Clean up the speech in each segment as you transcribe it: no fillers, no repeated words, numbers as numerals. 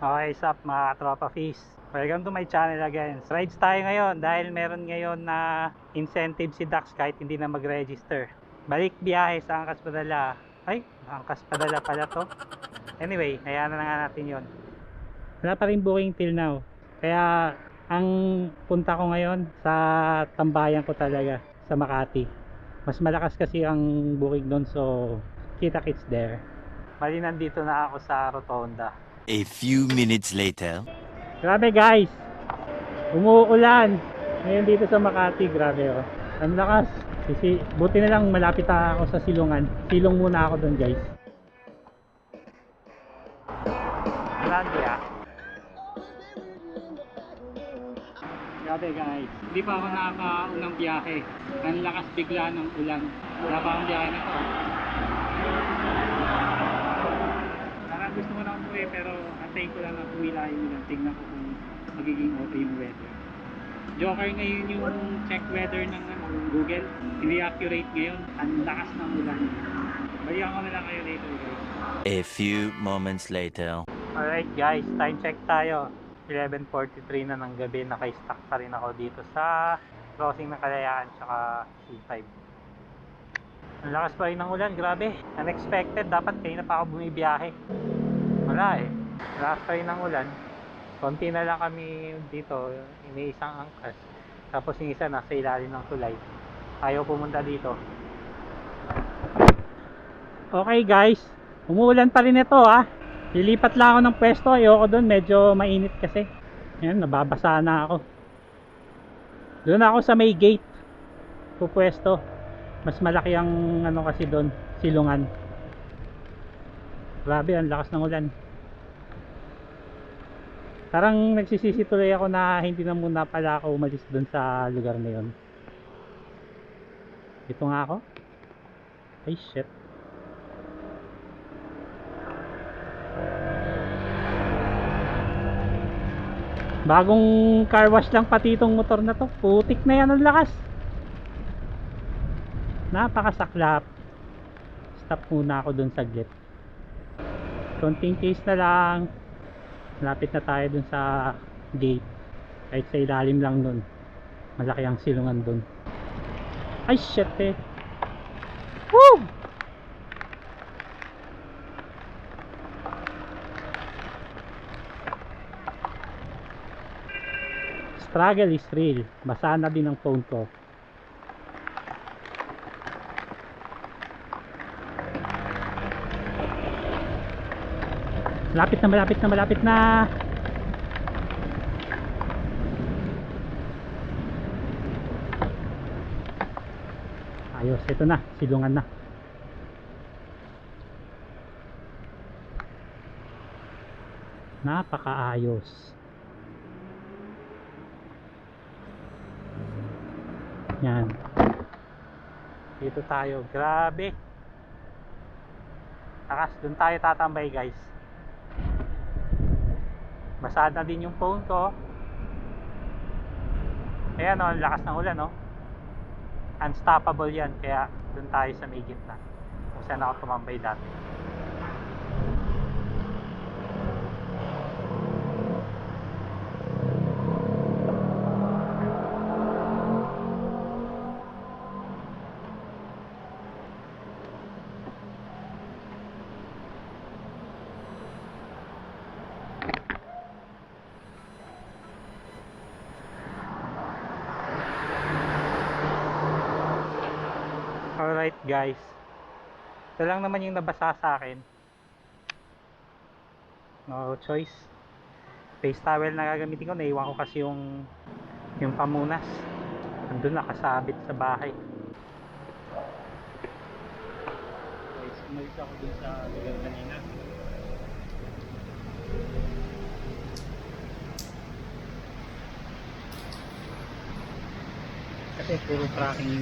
Okay, sup mga tropa fish. Welcome to my channel again. Rides tayo ngayon dahil meron ngayon na incentive si Dax kahit hindi na mag-register. Balik biyahe sa Angkas Padala. Ay, Angkas Padala pala to. Anyway, hayaan na nga natin yon. Wala pa rin booking till now. Kaya ang punta ko ngayon sa tambayan ko talaga sa Makati. Mas malakas kasi ang booking doon, so kita-kits there. Bali nandito na ako sa Rotonda. A few minutes later. Grabe guys, umuulan ngayon dito sa Makati. Grabe oh, ang lakas. Kasi buti na lang malapit ako sa silungan. Silong muna ako doon guys. Landia. Grabe guys, hindi pa ako nakakaunang biyahe. Ang lakas bigla ng ulan. Wala pa akong biyahe na to. Parang gusto ko na umuwi pero antayin ko lang na uwi lang yung ulan. Tingnan ko kung magiging okay yung weather. Joker ngayon yung check weather ng Google. Hindi accurate ngayon. Ang lakas ng ulan. Balikan ko na lang kayo later guys. A few moments later. Alright guys, time check tayo. 11:43 na ng gabi. Naka-stack pa rin ako dito sa crossing ng Kalayaan tsaka C5. Ang lakas pa rin ng ulan, grabe. Unexpected, dapat kayo na pa ako bumibiyahe. Wala eh. Lakas pa rin ng ulan. Konti na lang kami dito, iniisang angkas. Tapos yung isa nasa ilalim ng tulay. Ayaw pumunta dito. Okay guys, umuulan pa rin ito ah. Lilipat lang ako ng pwesto, ayoko doon, medyo mainit kasi. Ayan, nababasa na ako. Doon ako sa may gate pupwesto. Mas malaki ang ano kasi doon, silungan. Grabe, ang lakas ng ulan. Parang nagsisisi tuloy ako na hindi na muna pala ako umalis doon sa lugar na yun. Ito nga ako. Ay shit. Bagong car wash lang pati itong motor na to. Putik na yan ang lakas. Napakasaklap. Stop muna ako dun saglit. Konting case na lang. Lapit na tayo dun sa gate. Kahit sa ilalim lang dun. Malaki ang silungan dun. Ay shit eh. Woo! Struggle is real. Basa na din ang phone ko. Malapit na, malapit na, malapit na. Ayos, ito na, silungan na. Napakaayos. Yan. Dito tayo. Grabe. Takas, dun tayo tatambay guys. Basada din yung phone ko. Ayan o, ang lakas ng ulan o. Unstoppable yan. Kaya dun tayo sa may gitna. Kung saan ako tumambay dati. Alright guys, ito lang naman yung nabasa sa akin. No choice. Face towel na gagamitin ko. Naiwan ko kasi yung pamunas. Andun nakasabit sa bahay. Guys, umalis ako dun sa lugar kanina. Kasi puro tracking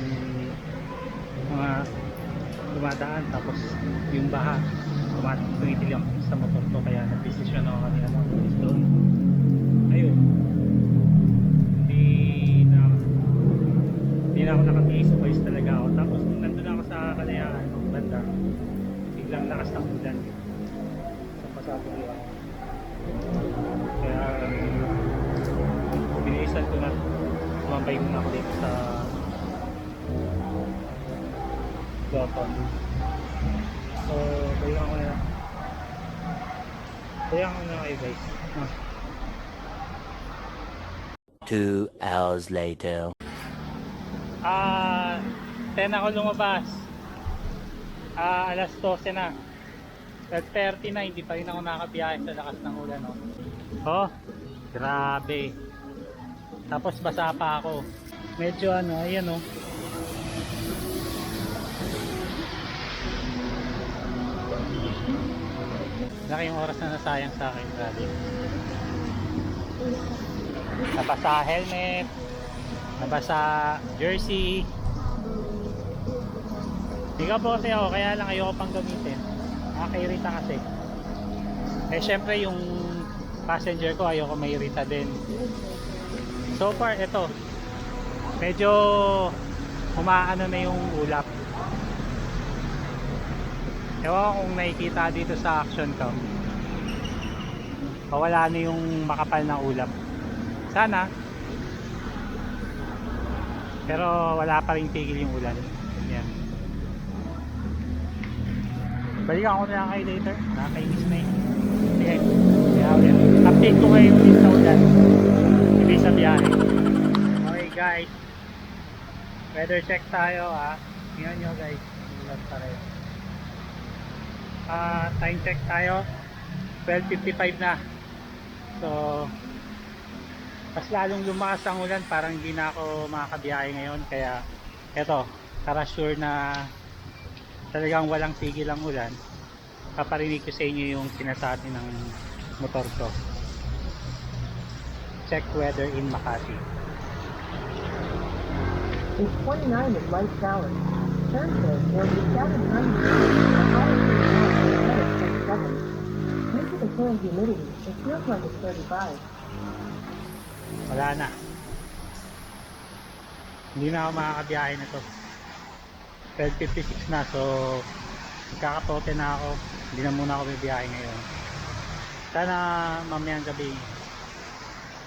yung mga dumadaan, tapos yung baha tumitil yung sa motor ko, kaya nag-desisyon ako kanina mag-ulis doon. Ayun, hindi na ako nakatiis, umalis talaga ako. Tapos nung nandun ako sa Kalayaan banda, biglang lakas ng ulan, so pasabi ko ako. tumambay muna ako dito sa Gotham. So, balikan ko na. Balikan ko na kayo guys. 2 hours later. 10 ako lumabas. Alas 12 na. 12:30 na, hindi pa rin ako nakabiyahe sa lakas ng ulan, no? Oh, grabe. Tapos basa pa ako. Medyo ano, ayan, oh. Laki yung oras na nasayang sa akin, grabe. Nabasa helmet, nabasa jersey. Ikaw po kasi ako, kaya lang ayoko pang gamitin. Nakakairita kasi. Eh syempre yung passenger ko ayoko mairita din. So far ito, medyo umaano na yung ulap. Ewan ko kung nakikita dito sa action cam. Wala na yung makapal na ulap. Sana. Pero wala pa rin tigil yung ulan. Yan. Balikan ko na lang kayo later. Nakakainis na eh. Sige. Kaya ulit. Update ko kayo ulit sa ulan. Hindi sa biyahe. Okay guys. Weather check tayo ah. Tingnan nyo guys. Ulan pa rin. Time check tayo. 12:55 na. So mas lalong lumakas ang ulan, parang hindi na ako makakabiyahe ngayon, kaya eto, para sure na talagang walang tigil ang ulan, paparinig ko sa inyo yung sinasabi ng motor ko. Check weather in Makati. It's 29 with light showers. Thursday will be 790. The highest is 27. Due to the current humidity, it feels like it's 35. Wala na. Hindi na ako makakabiyahe na to. 12:56 na, so magkakatote na ako. Hindi na muna ako bibiyahe ngayon. Sana mamayang gabi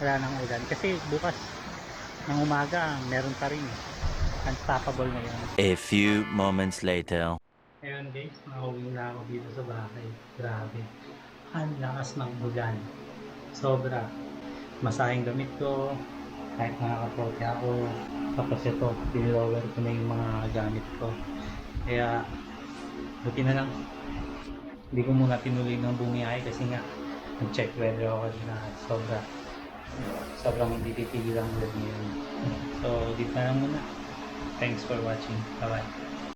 wala nang ulan. Kasi bukas ng umaga meron pa rin. Unstoppable na yun. A few moments later. Ngayon guys, nakauwi na ako dito sa bahay. Grabe. Ang lakas ng ulan. Sobra. Masahing gamit ko. Kahit nakakaprote ako. Tapos ito, pinilower ko na yung mga gamit ko. Kaya, buti na lang. Hindi ko muna tinuloy ng bumiyahe kasi nga nag-check weather ako na sobrang hindi titigil ang ulan ngayon. So, dito na lang muna. Thanks for watching. Bye-bye.